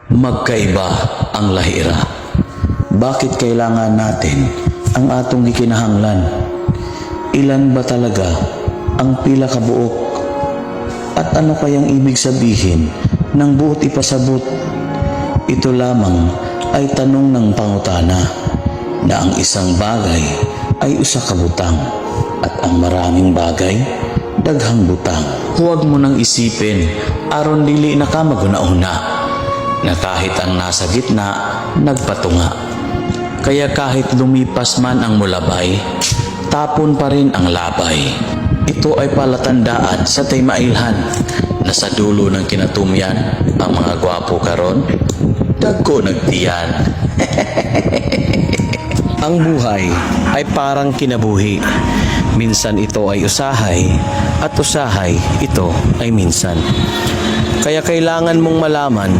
Magkaiba ang lahira. Bakit kailangan natin ang atong gikinahanglan? Ilan ba talaga ang pila ka buok? At ano kayang ibig sabihin ng buot ipasabot? Ito lamang ay tanong ng pangutana na ang isang bagay ay usa ka butang at ang maraming bagay daghang butang. Huwag mo nang isipin aron dili na ka maguna-una na kahit ang nasa gitna nagpatunga. Kaya kahit lumipas man ang mulabay, tapon pa rin ang labay. Ito ay palatandaan sa timailhan na sa dulo ng kinatumyan ang mga gwapo karon dagko nagtiyan. Ang buhay ay parang kinabuhi. Minsan ito ay usahay at usahay ito ay minsan. Kaya kailangan mong malaman